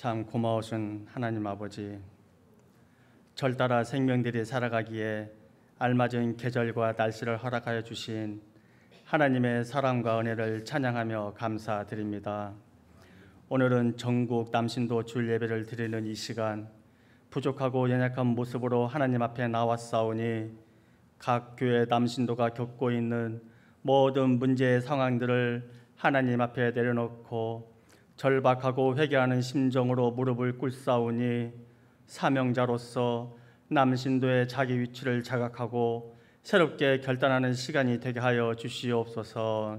참 고마우신 하나님 아버지, 절 따라 생명들이 살아가기에 알맞은 계절과 날씨를 허락하여 주신 하나님의 사랑과 은혜를 찬양하며 감사드립니다. 오늘은 전국 남신도 주일 예배를 드리는 이 시간, 부족하고 연약한 모습으로 하나님 앞에 나왔사오니 각 교회 남신도가 겪고 있는 모든 문제의 상황들을 하나님 앞에 내려놓고 절박하고 회개하는 심정으로 무릎을 꿇사오니 사명자로서 남신도의 자기 위치를 자각하고 새롭게 결단하는 시간이 되게 하여 주시옵소서.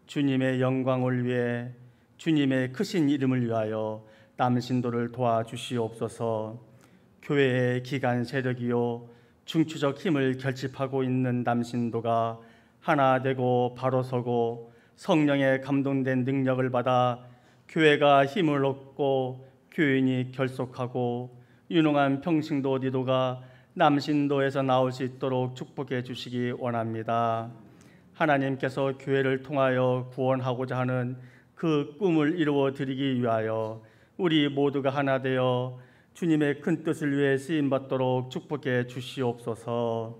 주님의 영광을 위해, 주님의 크신 이름을 위하여 남신도를 도와주시옵소서. 교회의 기간 세력이요 중추적 힘을 결집하고 있는 남신도가 하나 되고 바로 서고 성령의 감동된 능력을 받아 교회가 힘을 얻고 교인이 결속하고 유능한 평신도 리더가 남신도에서 나올 수 있도록 축복해 주시기 원합니다. 하나님께서 교회를 통하여 구원하고자 하는 그 꿈을 이루어 드리기 위하여 우리 모두가 하나 되어 주님의 큰 뜻을 위해 쓰임받도록 축복해 주시옵소서.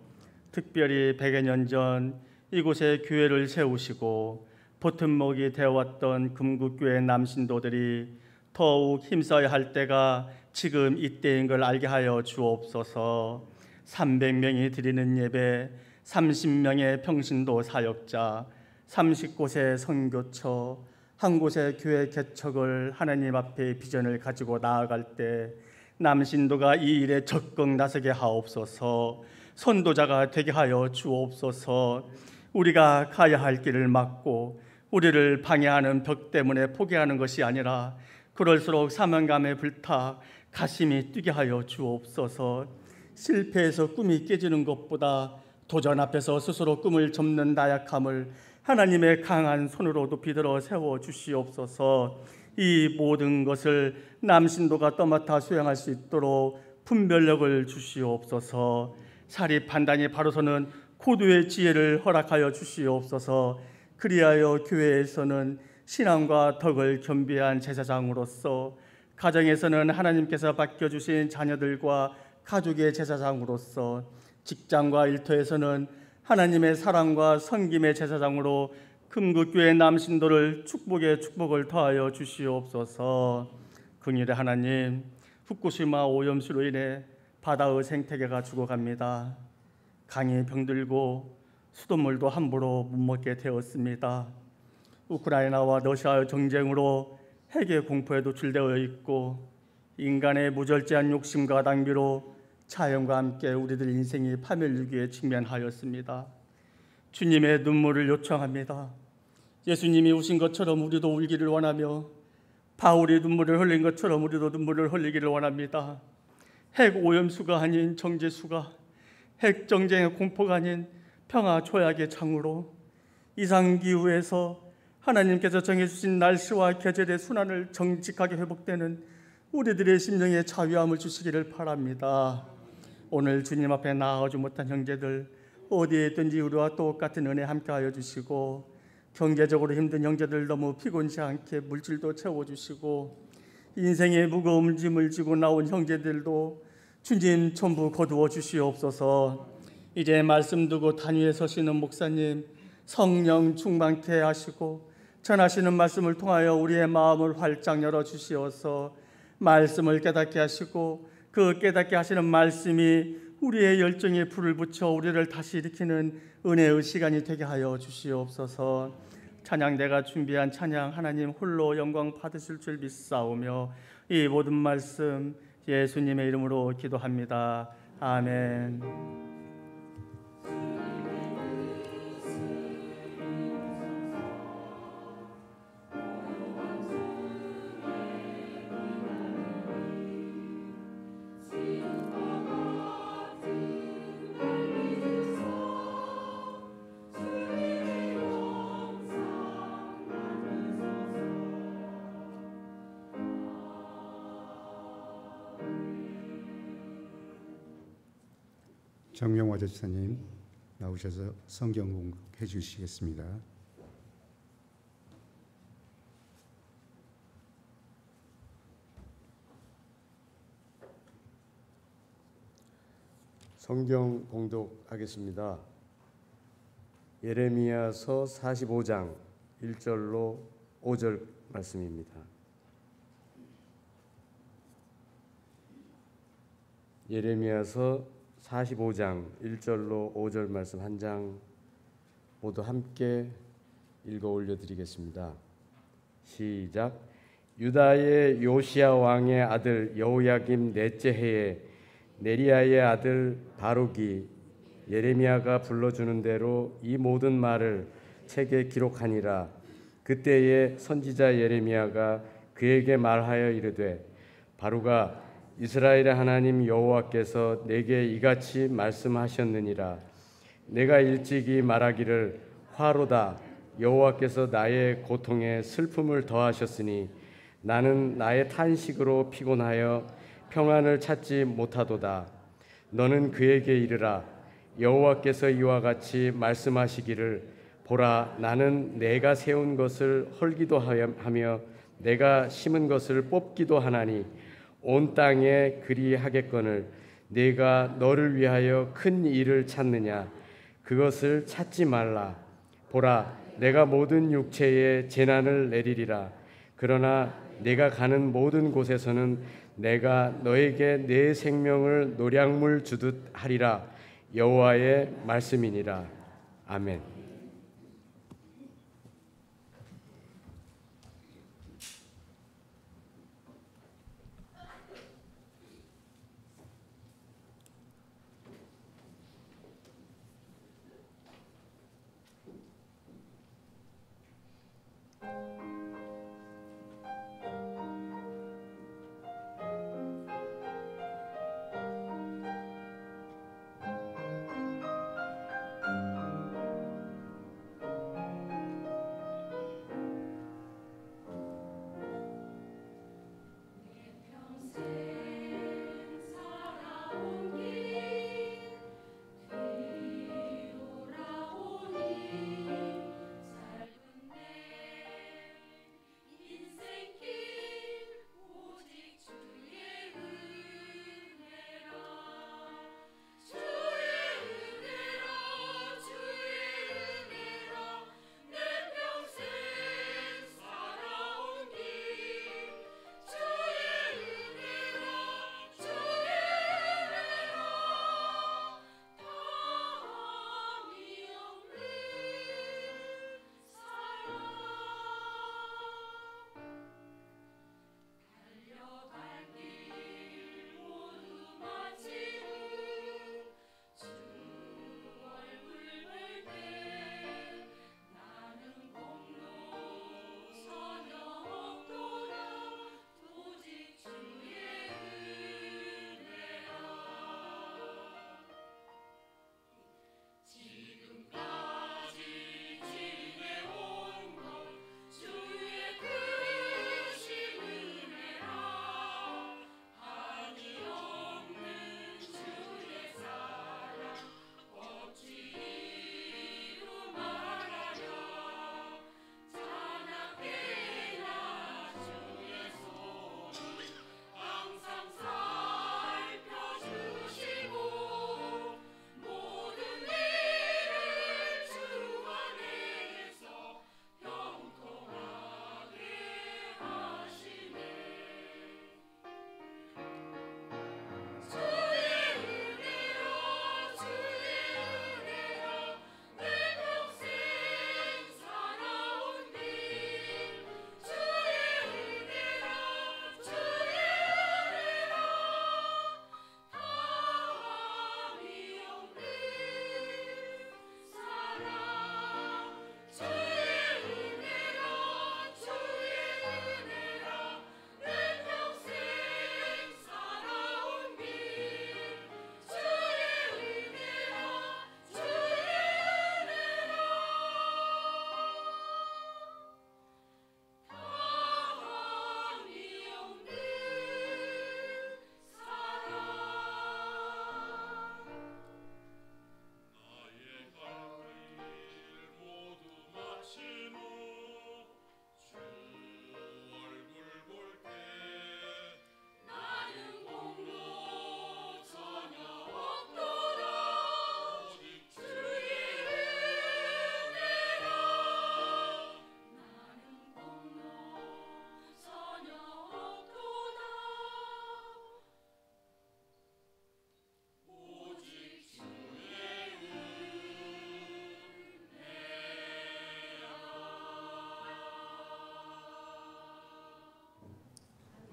특별히 100여 년 전 이곳에 교회를 세우시고 버팀목이 되어왔던 금국교회 남신도들이 더욱 힘써야 할 때가 지금 이때인 걸 알게 하여 주옵소서. 300명이 드리는 예배, 30명의 평신도 사역자, 30곳의 선교처, 한 곳의 교회 개척을 하나님 앞에 비전을 가지고 나아갈 때 남신도가 이 일에 적극 나서게 하옵소서. 선도자가 되게 하여 주옵소서. 우리가 가야 할 길을 막고 우리를 방해하는 벽 때문에 포기하는 것이 아니라 그럴수록 사명감에 불타 가심이 뛰게 하여 주옵소서. 실패해서 꿈이 깨지는 것보다 도전 앞에서 스스로 꿈을 접는 나약함을 하나님의 강한 손으로 높이 들어 세워 주시옵소서. 이 모든 것을 남신도가 떠맡아 수행할 수 있도록 분별력을 주시옵소서. 사리 판단이 바로 서는 고도의 지혜를 허락하여 주시옵소서. 그리하여 교회에서는 신앙과 덕을 겸비한 제사장으로서, 가정에서는 하나님께서 맡겨주신 자녀들과 가족의 제사장으로서, 직장과 일터에서는 하나님의 사랑과 섬김의 제사장으로 금국교회 남신도를 축복을 더하여 주시옵소서. 긍휼의 하나님, 후쿠시마 오염수로 인해 바다의 생태계가 죽어갑니다. 강이 병들고 수돗물도 함부로 못 먹게 되었습니다. 우크라이나와 러시아의 전쟁으로 핵의 공포에 노출되어 있고 인간의 무절제한 욕심과 낭비로 자연과 함께 우리들 인생이 파멸위기에 직면하였습니다. 주님의 눈물을 요청합니다. 예수님이 우신 것처럼 우리도 울기를 원하며 바울이 눈물을 흘린 것처럼 우리도 눈물을 흘리기를 원합니다. 핵 오염수가 아닌 정제수가, 핵 정쟁의 공포가 아닌 평화 조약의 창으로 이상기후에서 하나님께서 정해주신 날씨와 계절의 순환을 정직하게 회복되는 우리들의 심령의 자유함을 주시기를 바랍니다. 오늘 주님 앞에 나아오지 못한 형제들, 어디에 있든지 우리와 똑같은 은혜 함께하여 주시고, 경제적으로 힘든 형제들 너무 피곤치 않게 물질도 채워주시고, 인생의 무거운 짐을 지고 나온 형제들도 주님 전부 거두어 주시옵소서. 이제 말씀 두고 단위에 서시는 목사님, 성령 충만케 하시고 전하시는 말씀을 통하여 우리의 마음을 활짝 열어주시어서 말씀을 깨닫게 하시고 그 깨닫게 하시는 말씀이 우리의 열정에 불을 붙여 우리를 다시 일으키는 은혜의 시간이 되게 하여 주시옵소서. 찬양대가 준비한 찬양 하나님 홀로 영광 받으실 줄 믿사오며 이 모든 말씀 예수님의 이름으로 기도합니다. 아멘. 정명화 전사님 나오셔서 성경 공독해 주시겠습니다. 성경 공독하겠습니다. 예레미야서 45장 1절로 5절 말씀입니다. 예레미야서 45장 1절로 5절 말씀 한 장 모두 함께 읽어 올려드리겠습니다. 시작. 유다의 요시야 왕의 아들 여호야김 넷째 해에 네리야의 아들 바룩이 예레미야가 불러주는 대로 이 모든 말을 책에 기록하니라. 그때에 선지자 예레미야가 그에게 말하여 이르되, 바룩아, 이스라엘의 하나님 여호와께서 내게 이같이 말씀하셨느니라. 내가 일찍이 말하기를 화로다. 여호와께서 나의 고통에 슬픔을 더하셨으니 나는 나의 탄식으로 피곤하여 평안을 찾지 못하도다. 너는 그에게 이르라. 여호와께서 이와 같이 말씀하시기를, 보라, 나는 내가 세운 것을 헐기도 하며 내가 심은 것을 뽑기도 하나니 온 땅에 그리하겠거늘 내가 너를 위하여 큰 일을 찾느냐? 그것을 찾지 말라. 보라, 내가 모든 육체에 재난을 내리리라. 그러나 내가 가는 모든 곳에서는 내가 너에게 내 생명을 노량물 주듯 하리라. 여호와의 말씀이니라. 아멘.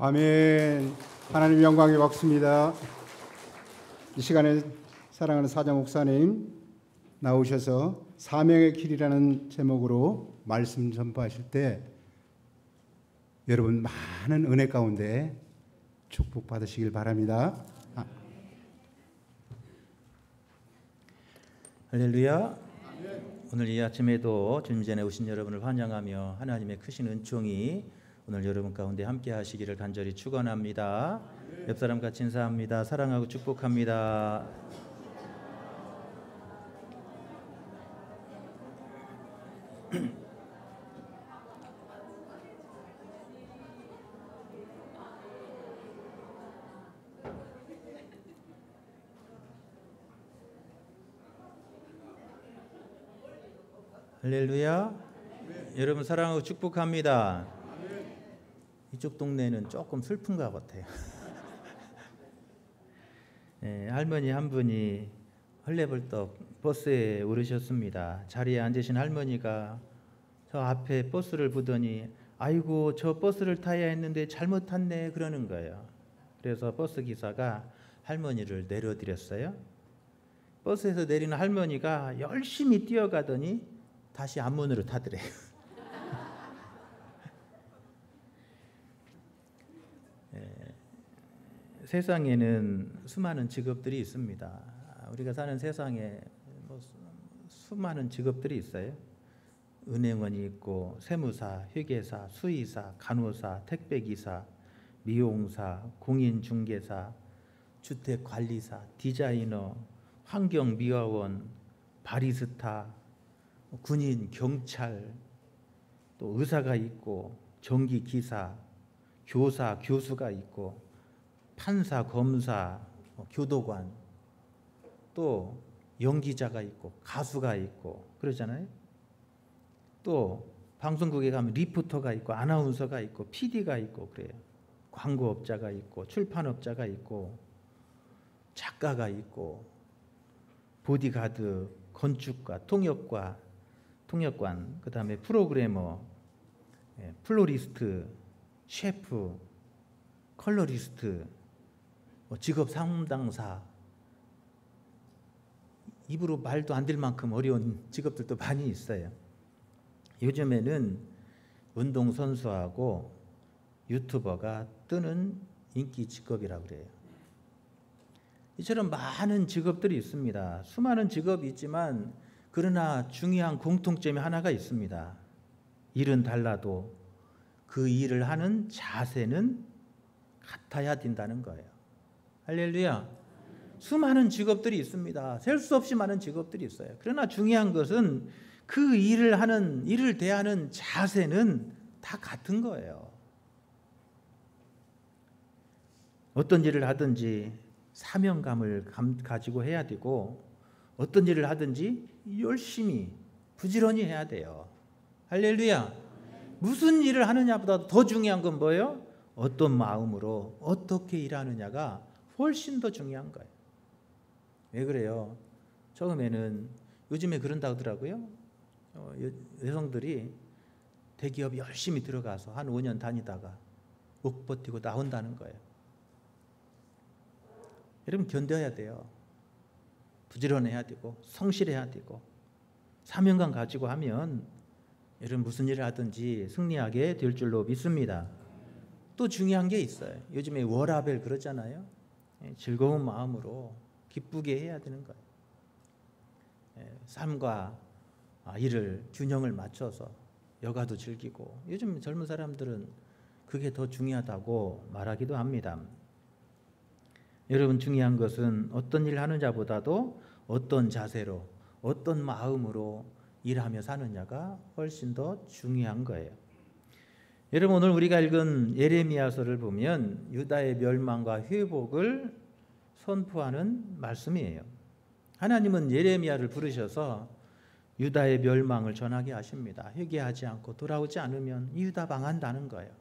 아멘. 하나님 영광이 받습니다. 이 시간에 사랑하는 사장 목사님 나오셔서 사명의 길이라는 제목으로 말씀 전파하실 때 여러분 많은 은혜 가운데 축복 받으시길 바랍니다. 할렐루야. 오늘 이 아침에도 주님 전에 오신 여러분을 환영하며 하나님의 크신 은총이 오늘 여러분 가운데 함께 하시기를 간절히 축원합니다. 옆 사람 같이 인사합니다. 사랑하고 축복합니다. 할렐루야. 여러분 사랑하고 축복합니다. 이쪽 동네는 조금 슬픈 것 같아요. 할머니 한 분이 헐레벌떡 버스에 오르셨습니다. 자리에 앉으신 할머니가 저 앞에 버스를 보더니 아이고 저 버스를 타야 했는데 잘못 탔네 그러는 거예요. 그래서 버스 기사가 할머니를 내려드렸어요. 버스에서 내리는 할머니가 열심히 뛰어가더니 다시 앞문으로 타더래요. 세상에는 수많은 직업들이 있습니다. 우리가 사는 세상에 수많은 직업들이 있어요. 은행원이 있고 세무사, 회계사, 수의사, 간호사, 택배기사, 미용사, 공인중개사, 주택관리사, 디자이너, 환경미화원, 바리스타, 군인, 경찰, 또 의사가 있고 전기기사, 교사, 교수가 있고 판사, 검사, 교도관, 또 연기자가 있고 가수가 있고 그러잖아요. 또 방송국에 가면 리포터가 있고 아나운서가 있고 PD가 있고 그래요. 광고업자가 있고 출판업자가 있고 작가가 있고 보디가드, 건축가, 통역관, 그 다음에 프로그래머, 플로리스트, 셰프, 컬러리스트, 직업 상담사, 입으로 말도 안 될 만큼 어려운 직업들도 많이 있어요. 요즘에는 운동선수하고 유튜버가 뜨는 인기 직업이라고 그래요. 이처럼 많은 직업들이 있습니다. 수많은 직업이 있지만 그러나 중요한 공통점이 하나가 있습니다. 일은 달라도 그 일을 하는 자세는 같아야 된다는 거예요. 할렐루야. 수많은 직업들이 있습니다. 셀 수 없이 많은 직업들이 있어요. 그러나 중요한 것은 그 일을 대하는 자세는 다 같은 거예요. 어떤 일을 하든지 사명감을 가지고 해야 되고 어떤 일을 하든지 열심히 부지런히 해야 돼요. 할렐루야. 무슨 일을 하느냐보다 더 중요한 건 뭐예요? 어떤 마음으로 어떻게 일하느냐가 훨씬 더 중요한 거예요. 왜 그래요? 처음에는 요즘에 그런다고 하더라고요. 여성들이 대기업 열심히 들어가서 한 5년 다니다가 못 버티고 나온다는 거예요. 여러분 견뎌야 돼요. 부지런해야 되고 성실해야 되고 사명감 가지고 하면 여러분 무슨 일을 하든지 승리하게 될 줄로 믿습니다. 또 중요한 게 있어요. 요즘에 워라벨 그러잖아요. 즐거운 마음으로 기쁘게 해야 되는 거예요. 삶과 일을 균형을 맞춰서 여가도 즐기고 요즘 젊은 사람들은 그게 더 중요하다고 말하기도 합니다. 여러분 중요한 것은 어떤 일을 하는 자보다도 어떤 자세로 어떤 마음으로 일하며 사느냐가 훨씬 더 중요한 거예요. 여러분 오늘 우리가 읽은 예레미야서를 보면 유다의 멸망과 회복을 선포하는 말씀이에요. 하나님은 예레미야를 부르셔서 유다의 멸망을 전하게 하십니다. 회개하지 않고 돌아오지 않으면 유다 망한다는 거예요.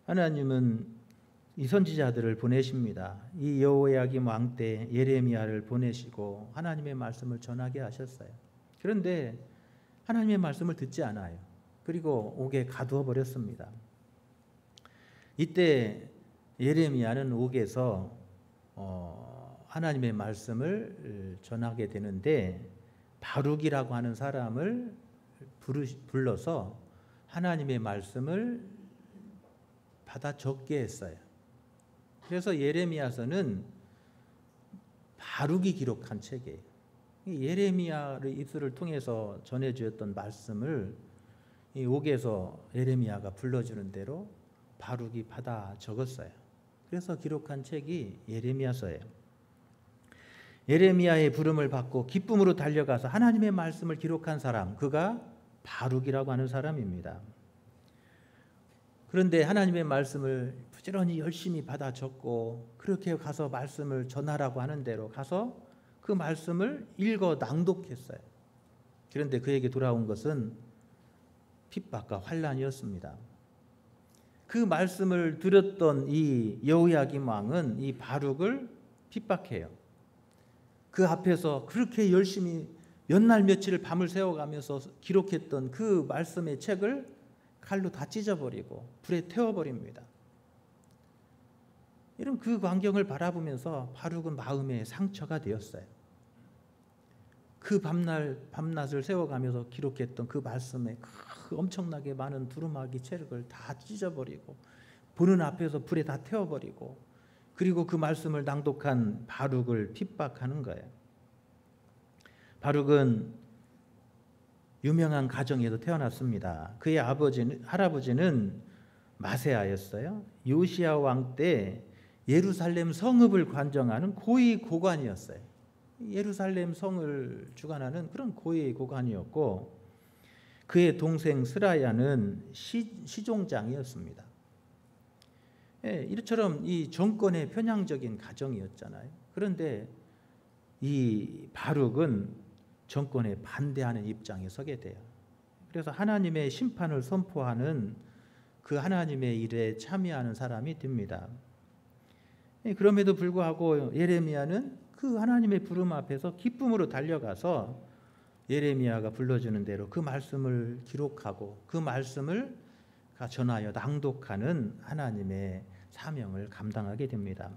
하나님은 이 선지자들을 보내십니다. 이 여호야김 왕 때 예레미야를 보내시고 하나님의 말씀을 전하게 하셨어요. 그런데 하나님의 말씀을 듣지 않아요. 그리고 옥에 가두어 버렸습니다. 이때 예레미야는 옥에서 하나님의 말씀을 전하게 되는데 바룩이라고 하는 사람을 불러서 하나님의 말씀을 받아 적게 했어요. 그래서 예레미야서는 바룩이 기록한 책이에요. 예레미야의 입술을 통해서 전해주었던 말씀을 이 옥에서 예레미야가 불러주는 대로 바룩이 받아 적었어요. 그래서 기록한 책이 예레미야서예요. 예레미야의 부름을 받고 기쁨으로 달려가서 하나님의 말씀을 기록한 사람, 그가 바룩이라고 하는 사람입니다. 그런데 하나님의 말씀을 부지런히 열심히 받아 적고 그렇게 가서 말씀을 전하라고 하는 대로 가서 그 말씀을 읽어 낭독했어요. 그런데 그에게 돌아온 것은 핍박과 환난이었습니다. 그 말씀을 들었던 이 여호야김 왕은 이 바룩을 핍박해요. 그 앞에서 그렇게 열심히 몇 날 며칠을 밤을 새워가면서 기록했던 그 말씀의 책을 칼로 다 찢어버리고 불에 태워버립니다. 이런 그 광경을 바라보면서 바룩은 마음에 상처가 되었어요. 그 밤낮을 세워가면서 기록했던 그 말씀에 그 엄청나게 많은 두루마기 책을 다 찢어버리고 보는 앞에서 불에 다 태워버리고 그리고 그 말씀을 낭독한 바룩을 핍박하는 거예요. 바룩은 유명한 가정에서 태어났습니다. 그의 할아버지는 마세아였어요. 요시야 왕 때 예루살렘 성읍을 관정하는 고위 고관이었어요. 예루살렘 성을 주관하는 그런 고위 고관이었고 그의 동생 스라야는 시종장이었습니다. 이처럼 이 정권의 편향적인 가정이었잖아요. 그런데 이 바룩은 정권에 반대하는 입장에 서게 돼요. 그래서 하나님의 심판을 선포하는 그 하나님의 일에 참여하는 사람이 됩니다. 그럼에도 불구하고 예레미야는 그 하나님의 부름 앞에서 기쁨으로 달려가서 예레미야가 불러주는 대로 그 말씀을 기록하고 그 말씀을 전하여 낭독하는 하나님의 사명을 감당하게 됩니다.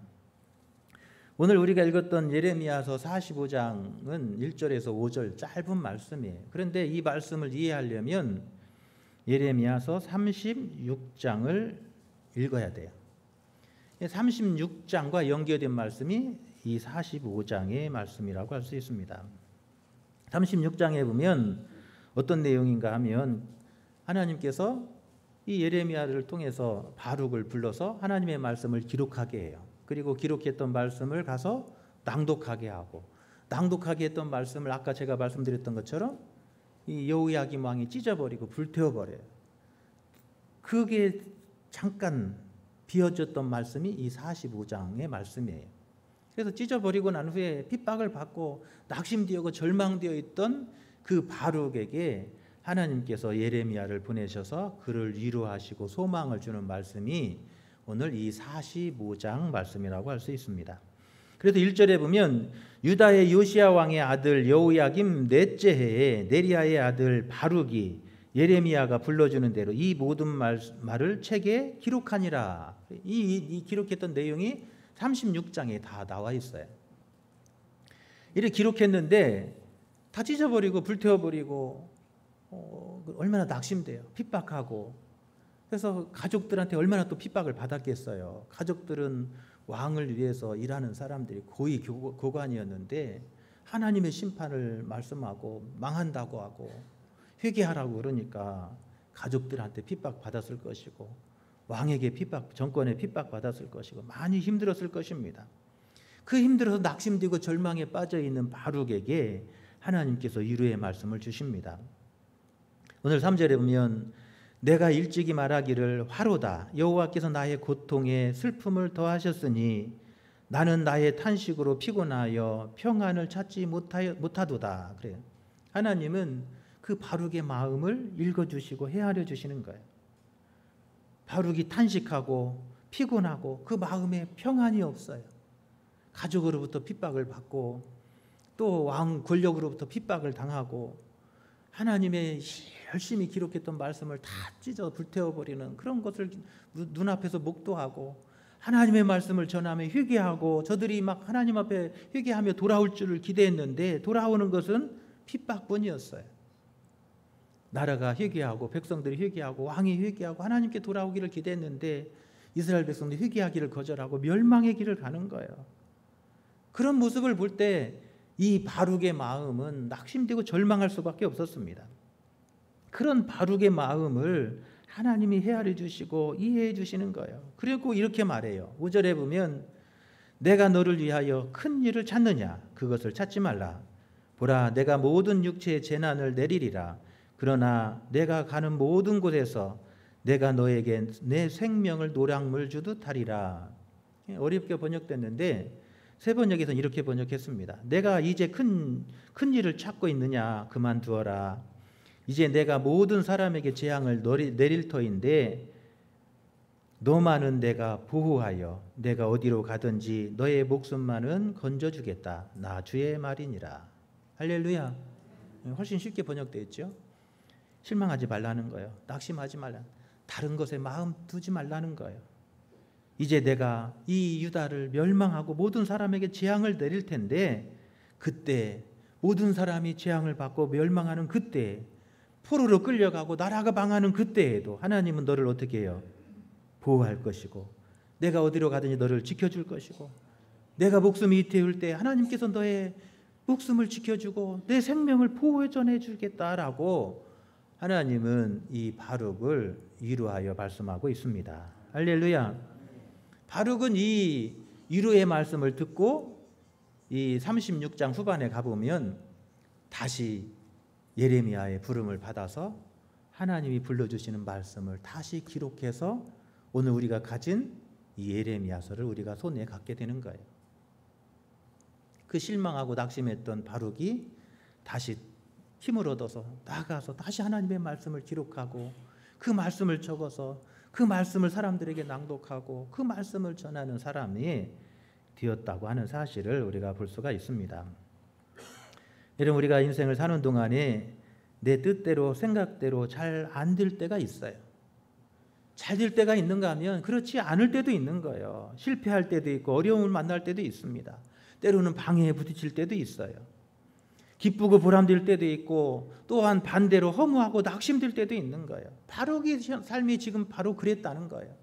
오늘 우리가 읽었던 예레미야서 45장은 1절에서 5절 짧은 말씀이에요. 그런데 이 말씀을 이해하려면 예레미야서 36장을 읽어야 돼요. 36장과 연결된 말씀이 이 45장의 말씀이라고 할 수 있습니다. 36장에 보면 어떤 내용인가 하면 하나님께서 이 예레미야를 통해서 바룩을 불러서 하나님의 말씀을 기록하게 해요. 그리고 기록했던 말씀을 가서 낭독하게 하고 낭독하게 했던 말씀을 아까 제가 말씀드렸던 것처럼 이 여호야김 왕이 찢어버리고 불태워버려요. 그게 잠깐 비어졌던 말씀이 이 45장의 말씀이에요. 그래서 찢어버리고 난 후에 핍박을 받고 낙심되고 절망되어 있던 그 바룩에게 하나님께서 예레미야를 보내셔서 그를 위로하시고 소망을 주는 말씀이 오늘 이 45장 말씀이라고 할 수 있습니다. 그래서 1절에 보면 유다의 요시야 왕의 아들 여호야김 넷째 해에 네리야의 아들 바룩이 예레미야가 불러주는 대로 이 모든 말을 책에 기록하니라. 이 기록했던 내용이 36장에 다 나와 있어요. 이렇게 기록했는데 다 찢어버리고 불태워버리고 얼마나 낙심돼요. 핍박하고. 그래서 가족들한테 얼마나 또 핍박을 받았겠어요. 가족들은 왕을 위해서 일하는 사람들이 고위 고관이었는데 하나님의 심판을 말씀하고 망한다고 하고 회개하라고 그러니까 가족들한테 핍박 받았을 것이고 왕에게 정권에 핍박 받았을 것이고 많이 힘들었을 것입니다. 그 힘들어서 낙심되고 절망에 빠져 있는 바룩에게 하나님께서 위로의 말씀을 주십니다. 오늘 3절에 보면 내가 일찍이 말하기를 화로다 여호와께서 나의 고통에 슬픔을 더하셨으니 나는 나의 탄식으로 피곤하여 평안을 찾지 못하도다. 그래요. 하나님은 그 바룩의 마음을 읽어주시고 헤아려 주시는 거예요. 바룩이 탄식하고 피곤하고 그 마음에 평안이 없어요. 가족으로부터 핍박을 받고 또 왕 권력으로부터 핍박을 당하고 하나님의 열심히 기록했던 말씀을 다 찢어 불태워버리는 그런 것을 눈앞에서 목도하고 하나님의 말씀을 전하며 회개하고 저들이 막 하나님 앞에 회개하며 돌아올 줄을 기대했는데 돌아오는 것은 핍박뿐이었어요. 나라가 회개하고 백성들이 회개하고 왕이 회개하고 하나님께 돌아오기를 기대했는데 이스라엘 백성들이 회개하기를 거절하고 멸망의 길을 가는 거예요. 그런 모습을 볼 때 이 바룩의 마음은 낙심되고 절망할 수밖에 없었습니다. 그런 바룩의 마음을 하나님이 헤아려 주시고 이해해 주시는 거예요. 그리고 이렇게 말해요. 5절에 보면 내가 너를 위하여 큰 일을 찾느냐 그것을 찾지 말라. 보라 내가 모든 육체의 재난을 내리리라. 그러나 내가 가는 모든 곳에서 내가 너에게 내 생명을 노량물 주듯 하리라. 어렵게 번역됐는데 새 번역에서는 이렇게 번역했습니다. 내가 이제 큰 일을 찾고 있느냐 그만두어라. 이제 내가 모든 사람에게 재앙을 내릴 터인데 너만은 내가 보호하여 내가 어디로 가든지 너의 목숨만은 건져주겠다. 나 주의 말이니라. 할렐루야. 훨씬 쉽게 번역되어 있죠. 실망하지 말라는 거예요. 낙심하지 말라. 다른 것에 마음 두지 말라는 거예요. 이제 내가 이 유다를 멸망하고 모든 사람에게 재앙을 내릴 텐데 그때 모든 사람이 재앙을 받고 멸망하는 그때 포로로 끌려가고 나라가 망하는 그때에도 하나님은 너를 어떻게 해요? 보호할 것이고 내가 어디로 가든지 너를 지켜줄 것이고 내가 목숨이 이태울 때 하나님께서 너의 목숨을 지켜주고 내 생명을 보호해 전해주겠다라고 하나님은 이 바룩을 위로하여 말씀하고 있습니다. 할렐루야. 바룩은 이 위로의 말씀을 듣고 이 36장 후반에 가보면 다시 예레미야의 부름을 받아서 하나님이 불러주시는 말씀을 다시 기록해서 오늘 우리가 가진 이 예레미야서를 우리가 손에 갖게 되는 거예요. 그 실망하고 낙심했던 바룩이 다시 힘을 얻어서 나가서 다시 하나님의 말씀을 기록하고 그 말씀을 적어서 그 말씀을 사람들에게 낭독하고 그 말씀을 전하는 사람이 되었다고 하는 사실을 우리가 볼 수가 있습니다. 여러분 우리가 인생을 사는 동안에 내 뜻대로 생각대로 잘 안 될 때가 있어요. 잘 될 때가 있는가 하면 그렇지 않을 때도 있는 거예요. 실패할 때도 있고 어려움을 만날 때도 있습니다. 때로는 방해에 부딪힐 때도 있어요. 기쁘고 보람될 때도 있고 또한 반대로 허무하고 낙심될 때도 있는 거예요. 바룩의 삶이 지금 바로 그랬다는 거예요.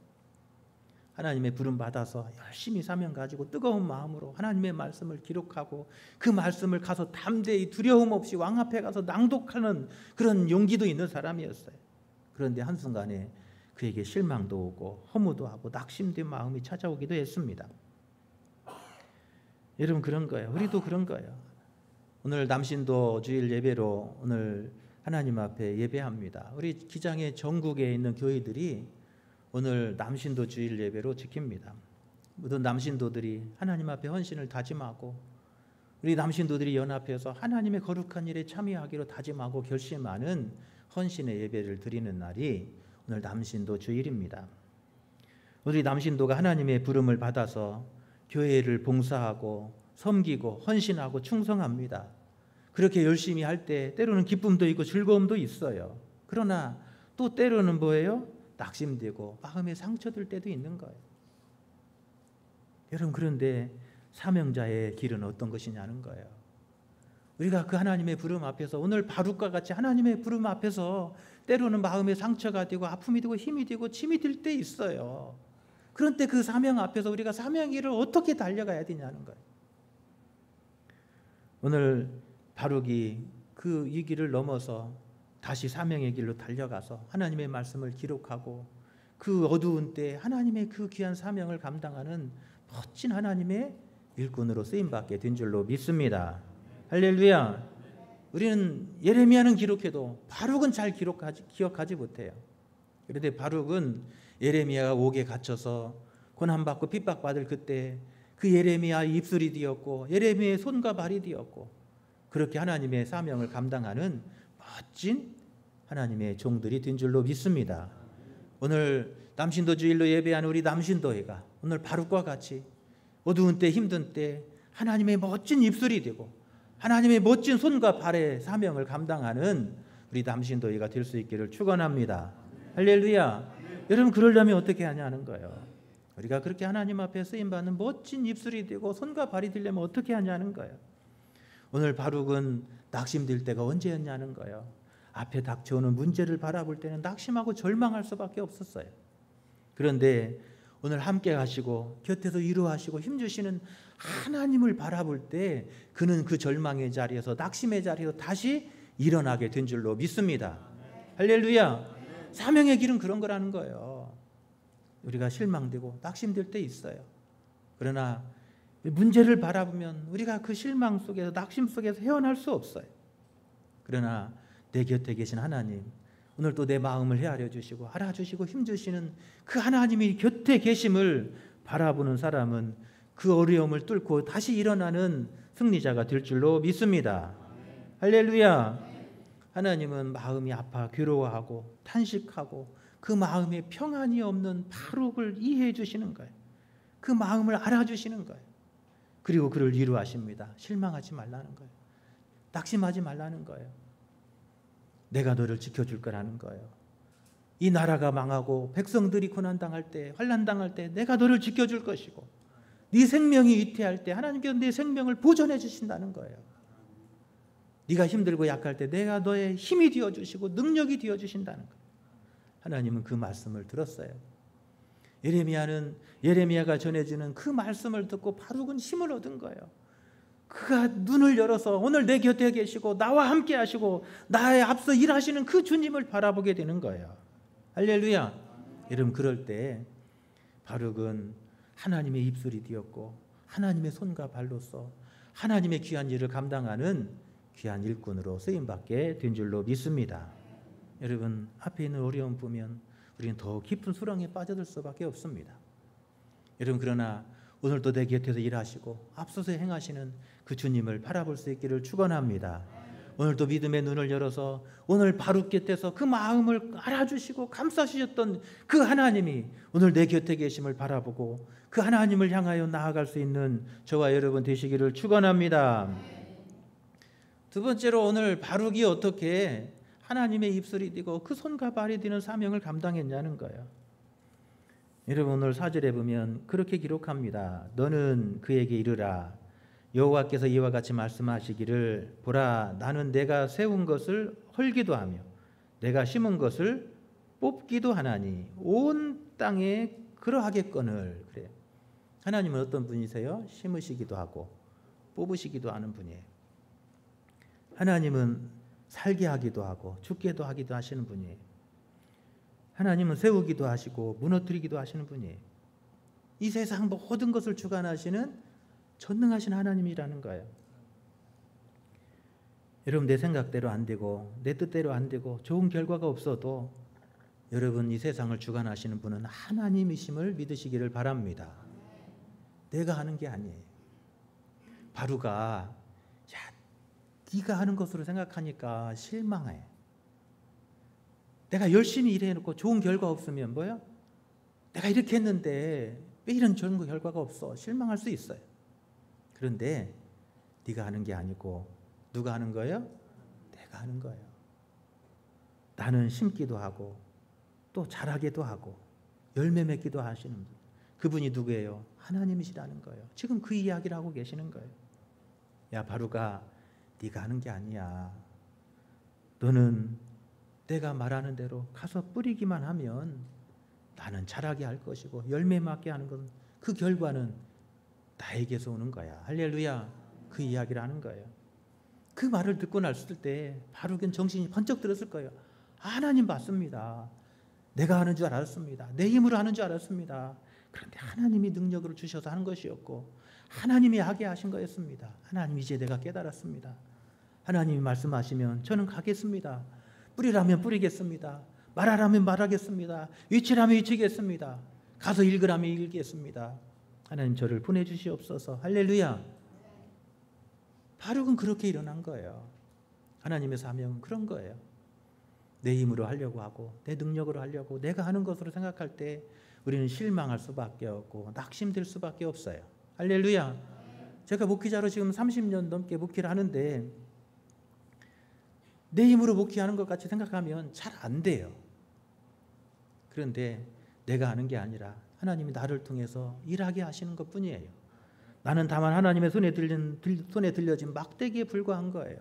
하나님의 부름 받아서 열심히 사명 가지고 뜨거운 마음으로 하나님의 말씀을 기록하고 그 말씀을 가서 담대히 두려움 없이 왕 앞에 가서 낭독하는 그런 용기도 있는 사람이었어요. 그런데 한순간에 그에게 실망도 오고 허무도 하고 낙심된 마음이 찾아오기도 했습니다. 여러분 그런 거예요. 우리도 그런 거예요. 오늘 남신도 주일 예배로 오늘 하나님 앞에 예배합니다. 우리 기장의 전국에 있는 교회들이 오늘 남신도 주일 예배로 지킵니다. 모든 남신도들이 하나님 앞에 헌신을 다짐하고 우리 남신도들이 연합해서 하나님의 거룩한 일에 참여하기로 다짐하고 결심하는 헌신의 예배를 드리는 날이 오늘 남신도 주일입니다. 우리 남신도가 하나님의 부름을 받아서 교회를 봉사하고 섬기고 헌신하고 충성합니다. 그렇게 열심히 할 때 때로는 기쁨도 있고 즐거움도 있어요. 그러나 또 때로는 뭐예요? 낙심되고 마음에 상처될 때도 있는 거예요. 여러분 그런데 사명자의 길은 어떤 것이냐는 거예요. 우리가 그 하나님의 부름 앞에서 오늘 바룩과 같이 하나님의 부름 앞에서 때로는 마음에 상처가 되고 아픔이 되고 힘이 되고 침이 들 때 있어요. 그런 때 그 사명 앞에서 우리가 사명의 길을 어떻게 달려가야 되냐는 거예요. 오늘 바룩이 그 이 길을 넘어서 다시 사명의 길로 달려가서 하나님의 말씀을 기록하고 그 어두운 때 하나님의 그 귀한 사명을 감당하는 멋진 하나님의 일꾼으로 쓰임받게 된 줄로 믿습니다. 할렐루야. 우리는 예레미야는 기록해도 바룩은 잘 기억하지 못해요. 그런데 바룩은 예레미야가 옥에 갇혀서 고난받고 핍박받을 그때 그 예레미야의 입술이 되었고 예레미야의 손과 발이 되었고 그렇게 하나님의 사명을 감당하는 멋진 하나님의 종들이 된 줄로 믿습니다. 오늘 남신도 주일로 예배하는 우리 남신도회가 오늘 바룩과 같이 어두운 때 힘든 때 하나님의 멋진 입술이 되고 하나님의 멋진 손과 발의 사명을 감당하는 우리 남신도회가 될 수 있기를 축원합니다. 할렐루야. 여러분 그러려면 어떻게 하냐는 거예요. 우리가 그렇게 하나님 앞에 쓰임받는 멋진 입술이 되고 손과 발이 되려면 어떻게 하냐는 거예요. 오늘 바룩은 낙심될 때가 언제였냐는 거예요. 앞에 닥쳐오는 문제를 바라볼 때는 낙심하고 절망할 수밖에 없었어요. 그런데 오늘 함께 하시고 곁에서 위로하시고 힘주시는 하나님을 바라볼 때 그는 그 절망의 자리에서 낙심의 자리에서 다시 일어나게 된 줄로 믿습니다. 할렐루야. 사명의 길은 그런 거라는 거예요. 우리가 실망되고 낙심될 때 있어요. 그러나 문제를 바라보면 우리가 그 실망 속에서 낙심 속에서 헤어날 수 없어요. 그러나 내 곁에 계신 하나님, 오늘 또 내 마음을 헤아려 주시고 알아주시고 힘주시는 그 하나님이 곁에 계심을 바라보는 사람은 그 어려움을 뚫고 다시 일어나는 승리자가 될 줄로 믿습니다. 할렐루야. 하나님은 마음이 아파 괴로워하고 탄식하고 그 마음에 평안이 없는 바룩을 이해해 주시는 거예요. 그 마음을 알아주시는 거예요. 그리고 그를 위로하십니다. 실망하지 말라는 거예요. 낙심하지 말라는 거예요. 내가 너를 지켜줄 거라는 거예요. 이 나라가 망하고 백성들이 고난당할 때 환난당할 때 내가 너를 지켜줄 것이고 네 생명이 위태할 때 하나님께서 네 생명을 보존해 주신다는 거예요. 네가 힘들고 약할 때 내가 너의 힘이 되어주시고 능력이 되어주신다는 거예요. 하나님은 그 말씀을 들었어요. 예레미야가 전해주는 그 말씀을 듣고 바룩은 힘을 얻은 거예요. 그가 눈을 열어서 오늘 내 곁에 계시고 나와 함께 하시고 나의 앞서 일하시는 그 주님을 바라보게 되는 거예요. 할렐루야. 여러분 그럴 때 바룩은 하나님의 입술이 되었고 하나님의 손과 발로서 하나님의 귀한 일을 감당하는 귀한 일꾼으로 쓰임받게 된 줄로 믿습니다. 여러분 앞에 있는 어려움 보면 우리는 더 깊은 수렁에 빠져들 수밖에 없습니다. 여러분 그러나 오늘도 내 곁에서 일하시고 앞서서 행하시는 그 주님을 바라볼 수 있기를 축원합니다. 오늘도 믿음의 눈을 열어서 오늘 바룩 곁에서 그 마음을 알아주시고 감싸주셨던 그 하나님이 오늘 내 곁에 계심을 바라보고 그 하나님을 향하여 나아갈 수 있는 저와 여러분 되시기를 축원합니다. 두 번째로 오늘 바룩이 어떻게 하나님의 입술이 되고 그 손과 발이 되는 사명을 감당했냐는 거예요. 여러분 오늘 4절에 보면 그렇게 기록합니다. 너는 그에게 이르라. 여호와께서 이와 같이 말씀하시기를 보라 나는 내가 세운 것을 헐기도 하며 내가 심은 것을 뽑기도 하나니 온 땅에 그러하겠거늘. 그래요. 하나님은 어떤 분이세요? 심으시기도 하고 뽑으시기도 하는 분이에요. 하나님은 살게 하기도 하고 죽게도 하기도 하시는 분이에요. 하나님은 세우기도 하시고 무너뜨리기도 하시는 분이에요. 이 세상 모든 것을 주관하시는 전능하신 하나님이라는 거예요. 여러분 내 생각대로 안 되고 내 뜻대로 안 되고 좋은 결과가 없어도 여러분 이 세상을 주관하시는 분은 하나님이심을 믿으시기를 바랍니다. 내가 하는 게 아니에요. 바루가 네가 하는 것으로 생각하니까 실망해. 내가 열심히 일해놓고 좋은 결과 없으면 뭐야? 내가 이렇게 했는데 왜 이런 좋은 결과가 없어? 실망할 수 있어요. 그런데 네가 하는 게 아니고 누가 하는 거예요? 내가 하는 거예요. 나는 심기도 하고 또 자라기도 하고 열매 맺기도 하시는 분. 그분이 누구예요? 하나님이시라는 거예요. 지금 그 이야기를 하고 계시는 거예요. 야 바루가 네가 하는 게 아니야. 너는 내가 말하는 대로 가서 뿌리기만 하면 나는 자라게 할 것이고 열매 맺게 하는 건 그 결과는 나에게서 오는 거야. 할렐루야. 그 이야기를 하는 거예요. 그 말을 듣고 났을 때 바룩은 정신이 번쩍 들었을 거예요. 하나님 맞습니다. 내가 하는 줄 알았습니다. 내 힘으로 하는 줄 알았습니다. 그런데 하나님이 능력으로 주셔서 하는 것이었고 하나님이 하게 하신 거였습니다. 하나님 이제 내가 깨달았습니다. 하나님이 말씀하시면 저는 가겠습니다. 뿌리라면 뿌리겠습니다. 말하라면 말하겠습니다. 위치라면 위치겠습니다. 가서 읽으라면 읽겠습니다. 하나님 저를 보내주시옵소서. 할렐루야. 바룩은 그렇게 일어난 거예요. 하나님의 사명은 그런 거예요. 내 힘으로 하려고 하고 내 능력으로 하려고 내가 하는 것으로 생각할 때 우리는 실망할 수밖에 없고 낙심될 수밖에 없어요. 할렐루야. 제가 목회자로 지금 30년 넘게 목회를 하는데 내 힘으로 목회하는 것 같이 생각하면 잘 안 돼요. 그런데 내가 하는 게 아니라 하나님이 나를 통해서 일하게 하시는 것뿐이에요. 나는 다만 하나님의 손에 들려진 막대기에 불과한 거예요.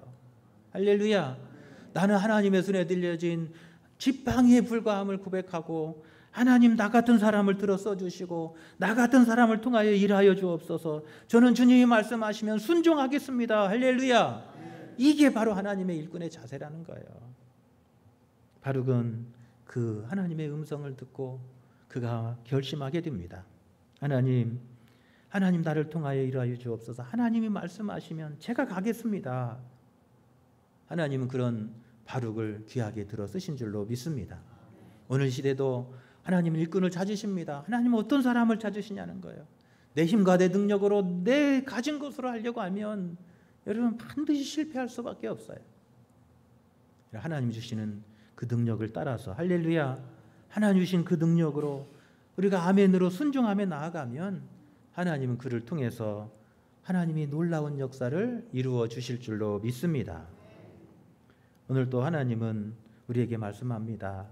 할렐루야. 나는 하나님의 손에 들려진 지팡이에 불과함을 고백하고, 하나님 나 같은 사람을 들어 써주시고 나 같은 사람을 통하여 일하여 주옵소서. 저는 주님이 말씀하시면 순종하겠습니다. 할렐루야. 이게 바로 하나님의 일꾼의 자세라는 거예요. 바룩은 그 하나님의 음성을 듣고 그가 결심하게 됩니다. 하나님 나를 통하여 일하여 주옵소서. 하나님이 말씀하시면 제가 가겠습니다. 하나님은 그런 바룩을 귀하게 들어 쓰신 줄로 믿습니다. 오늘 시대도 하나님은 일꾼을 찾으십니다. 하나님은 어떤 사람을 찾으시냐는 거예요. 내 힘과 내 능력으로 내 가진 것으로 하려고 하면 여러분 반드시 실패할 수밖에 없어요. 하나님 주시는 그 능력을 따라서, 할렐루야, 하나님 주신 그 능력으로 우리가 아멘으로 순종하며 나아가면 하나님은 그를 통해서 하나님이 놀라운 역사를 이루어 주실 줄로 믿습니다. 오늘 또 하나님은 우리에게 말씀합니다.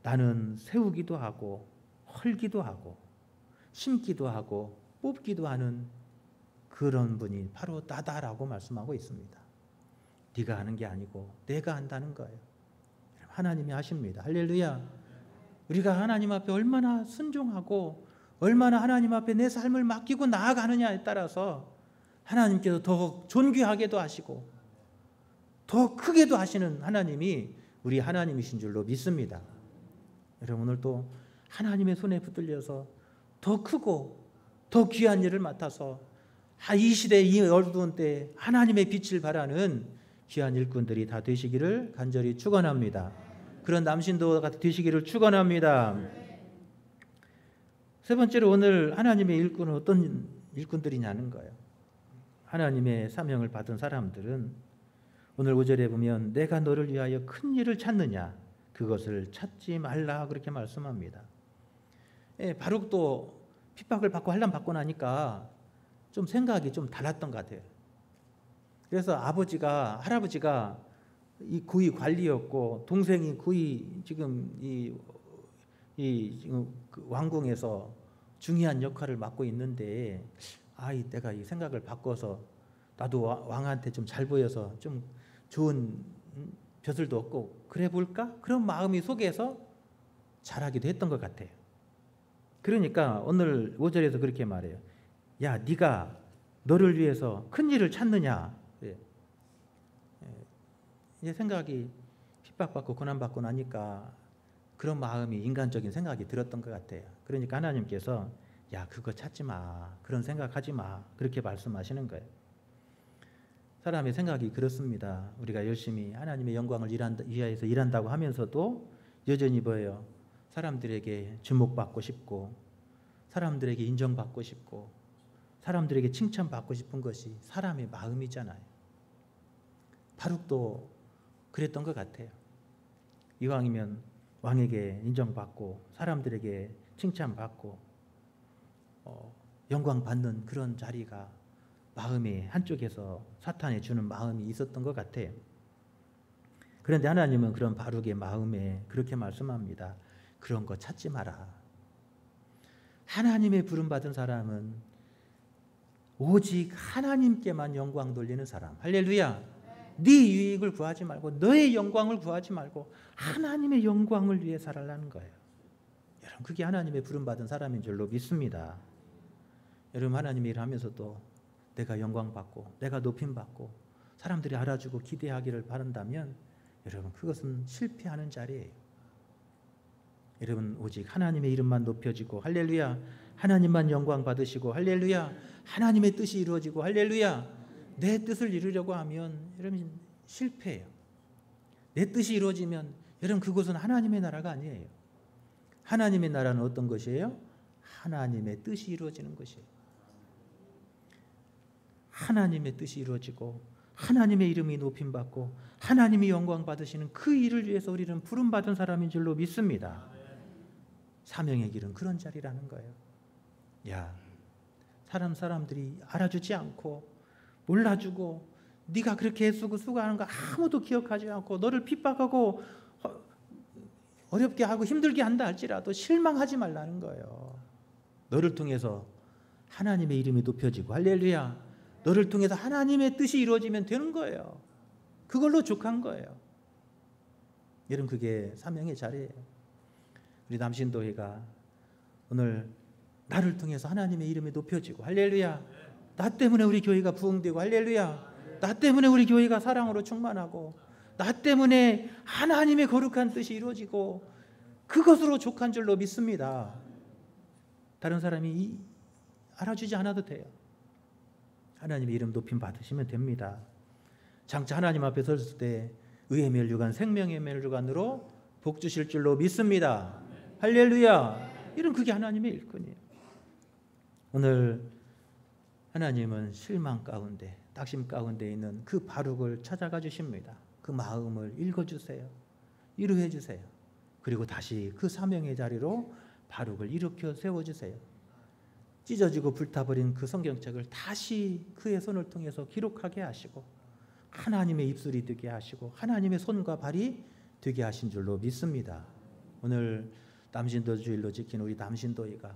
나는 세우기도 하고 헐기도 하고 심기도 하고 뽑기도 하는 그런 분이 바로 나다라고 말씀하고 있습니다. 네가 하는 게 아니고 내가 한다는 거예요. 하나님이 하십니다. 할렐루야. 우리가 하나님 앞에 얼마나 순종하고 얼마나 하나님 앞에 내 삶을 맡기고 나아가느냐에 따라서 하나님께서 더 존귀하게도 하시고 더 크게도 하시는 하나님이 우리 하나님이신 줄로 믿습니다. 여러분 오늘 또 하나님의 손에 붙들려서 더 크고 더 귀한 일을 맡아서 이 시대 이 어두운 때 하나님의 빛을 발하는 귀한 일꾼들이 다 되시기를 간절히 축원합니다. 그런 남신도 되시기를 축원합니다. 세 번째로 오늘 하나님의 일꾼은 어떤 일꾼들이냐는 거예요. 하나님의 사명을 받은 사람들은 오늘 5절에 보면 내가 너를 위하여 큰 일을 찾느냐 그것을 찾지 말라 그렇게 말씀합니다. 바룩도 핍박을 받고 환난 받고 나니까 좀 생각이 좀 달랐던 것 같아요. 그래서 할아버지가 이 고위 관리였고 동생이 고위 지금 지금 그 왕궁에서 중요한 역할을 맡고 있는데 내가 이 생각을 바꿔서 나도 왕한테 좀 잘 보여서 좀 좋은 벼슬도 얻고 그래 볼까? 그런 마음이 속에서 잘하기도 했던 것 같아요. 그러니까 오늘 5절에서 그렇게 말해요. 야, 네가 너를 위해서 큰 일을 찾느냐? 이제 생각이 핍박받고 고난받고 나니까 그런 마음이 인간적인 생각이 들었던 것 같아요. 그러니까 하나님께서 야, 그거 찾지 마. 그런 생각하지 마. 그렇게 말씀하시는 거예요. 사람의 생각이 그렇습니다. 우리가 열심히 하나님의 영광을 위하여서 일한다고 하면서도 여전히 뭐예요? 사람들에게 주목받고 싶고 사람들에게 인정받고 싶고 사람들에게 칭찬받고 싶은 것이 사람의 마음이잖아요. 바룩도 그랬던 것 같아요. 이왕이면 왕에게 인정받고 사람들에게 칭찬받고 영광받는 그런 자리가 마음의 한쪽에서 사탄이 주는 마음이 있었던 것 같아요. 그런데 하나님은 그런 바룩의 마음에 그렇게 말씀합니다. 그런 거 찾지 마라. 하나님의 부름받은 사람은 오직 하나님께만 영광 돌리는 사람. 할렐루야. 네 유익을 구하지 말고 너의 영광을 구하지 말고 하나님의 영광을 위해 살아라는 거예요. 여러분 그게 하나님의 부름받은 사람인 줄로 믿습니다. 여러분 하나님의 일을 하면서도 내가 영광받고 내가 높임받고 사람들이 알아주고 기대하기를 바란다면 여러분 그것은 실패하는 자리예요. 여러분 오직 하나님의 이름만 높여지고 할렐루야 하나님만 영광 받으시고 할렐루야 하나님의 뜻이 이루어지고 할렐루야 내 뜻을 이루려고 하면 여러분 실패해요. 내 뜻이 이루어지면 여러분 그곳은 하나님의 나라가 아니에요. 하나님의 나라는 어떤 것이에요? 하나님의 뜻이 이루어지는 것이에요. 하나님의 뜻이 이루어지고 하나님의 이름이 높임받고 하나님이 영광 받으시는 그 일을 위해서 우리는 부름받은 사람인 줄로 믿습니다. 사명의 길은 그런 자리라는 거예요. 사람들이 알아주지 않고 몰라주고 네가 그렇게 애쓰고 수고하는 거 아무도 기억하지 않고 너를 핍박하고 어렵게 하고 힘들게 한다 할지라도 실망하지 말라는 거예요. 너를 통해서 하나님의 이름이 높여지고 할렐루야. 너를 통해서 하나님의 뜻이 이루어지면 되는 거예요. 그걸로 족한 거예요. 여러분 그게 사명의 자리예요. 우리 남신도회가 오늘 나를 통해서 하나님의 이름이 높여지고 할렐루야. 나 때문에 우리 교회가 부흥되고 할렐루야. 나 때문에 우리 교회가 사랑으로 충만하고 나 때문에 하나님의 거룩한 뜻이 이루어지고 그것으로 족한 줄로 믿습니다. 다른 사람이 알아주지 않아도 돼요. 하나님의 이름 높임 받으시면 됩니다. 장차 하나님 앞에 섰을 때 의의 멸류관 생명의 멸류관으로 복 주실 줄로 믿습니다. 할렐루야. 이런 그게 하나님의 일꾼이에요. 오늘 하나님은 실망 가운데 낙심 가운데 있는 그 바룩을 찾아가 주십니다. 그 마음을 읽어주세요. 위로해 주세요. 그리고 다시 그 사명의 자리로 바룩을 일으켜 세워주세요. 찢어지고 불타버린 그 성경책을 다시 그의 손을 통해서 기록하게 하시고 하나님의 입술이 되게 하시고 하나님의 손과 발이 되게 하신 줄로 믿습니다. 오늘 남신도 주일로 지킨 우리 남신도회가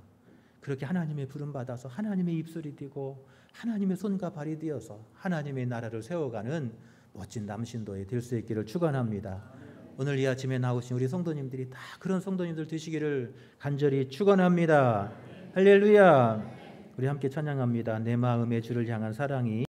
그렇게 하나님의 부름 받아서 하나님의 입술이 되고 하나님의 손과 발이 되어서 하나님의 나라를 세워가는 멋진 남신도회 될 수 있기를 축원합니다. 오늘 이 아침에 나오신 우리 성도님들이 다 그런 성도님들 되시기를 간절히 축원합니다. 할렐루야. 우리 함께 찬양합니다. 내 마음의 주를 향한 사랑이